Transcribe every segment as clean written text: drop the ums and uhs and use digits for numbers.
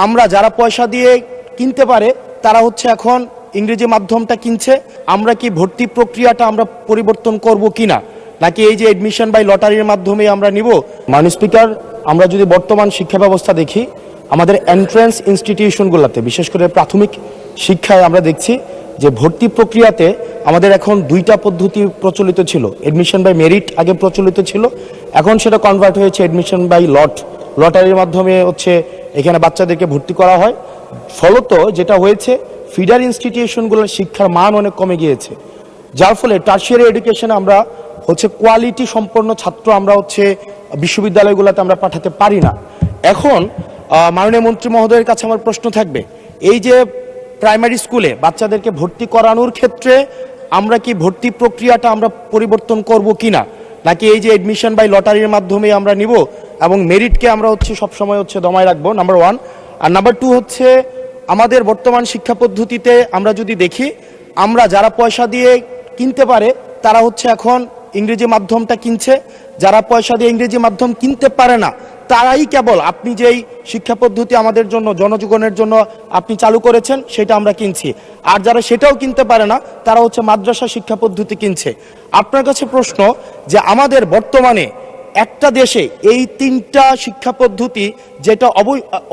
আমরা যারা পয়সা দিয়ে কিনতে পারে তারা হচ্ছে এখন ইংরেজি মাধ্যমটা কিনছে। আমরা কি ভর্তি প্রক্রিয়াটা আমরা পরিবর্তন করব কিনা, নাকি এই যে এডমিশন বাই লটারির মাধ্যমে আমরা নিব? মাননীয় স্পিকার, আমরা যদি বর্তমান শিক্ষা ব্যবস্থা দেখি, আমাদের এন্ট্রান্স ইনস্টিটিউশনগুলোতে বিশেষ করে প্রাথমিক শিক্ষায় আমরা দেখছি যে ভর্তি প্রক্রিয়াতে আমাদের এখন দুইটা পদ্ধতি প্রচলিত ছিল। এডমিশন বাই মেরিট আগে প্রচলিত ছিল, এখন সেটা কনভার্ট হয়েছে এডমিশন বাই লটারির মাধ্যমে হচ্ছে এখানে বাচ্চাদেরকে ভর্তি করা হয়। ফলত যেটা হয়েছে, ফিডার ইনস্টিটিউশনগুলোর শিক্ষার মান অনেক কমে গিয়েছে, যার ফলে টারশিয়ারি এডুকেশনে আমরা হচ্ছে কোয়ালিটি সম্পন্ন ছাত্র আমরা হচ্ছে বিশ্ববিদ্যালয়গুলোতে আমরা পাঠাতে পারি না। এখন মাননীয় মন্ত্রী মহোদয়ের কাছে আমার প্রশ্ন থাকবে, এই যে প্রাইমারি স্কুলে বাচ্চাদেরকে ভর্তি করানোর ক্ষেত্রে আমরা কি ভর্তি প্রক্রিয়াটা আমরা পরিবর্তন করব কিনা, নাকি এই যে এডমিশন বাই লটারির মাধ্যমে আমরা নিব এবং মেরিটকে আমরা হচ্ছে সবসময় হচ্ছে দমায় রাখবো, নাম্বার ওয়ান। আর নাম্বার টু হচ্ছে, আমাদের বর্তমান শিক্ষা পদ্ধতিতে আমরা যদি দেখি, আমরা যারা পয়সা দিয়ে কিনতে পারে তারা হচ্ছে এখন ইংরেজি মাধ্যমটা কিনছে। যারা পয়সা দিয়ে ইংরেজি মাধ্যম কিনতে পারে না তারাই কেবল আপনি যেই শিক্ষা পদ্ধতি আমাদের জন্য জনজীবনের জন্য আপনি চালু করেছেন সেটা আমরা কিনছি। আর যারা সেটাও কিনতে পারে না তারা হচ্ছে মাদ্রাসা শিক্ষা পদ্ধতি কিনছে। আপনার কাছে প্রশ্ন যে আমাদের বর্তমানে একটা দেশে এই তিনটা শিক্ষা পদ্ধতি যেটা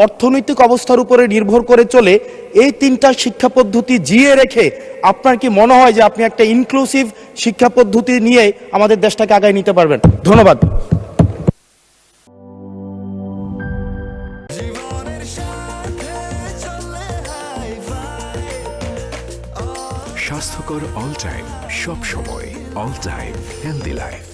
অর্থনৈতিক অবস্থার উপরে নির্ভর করে চলে, এই তিনটা শিক্ষা পদ্ধতি জিয়ে রেখে আপনার কি মনে হয় যে আপনি একটা ইনক্লুসিভ শিক্ষা পদ্ধতি নিয়ে আমাদের দেশটাকে আগায় নিতে পারবেন? ধন্যবাদ। স্বাস্থ্যকর অল টাইম, সব সময় অল টাইম হেলদি লাইফ।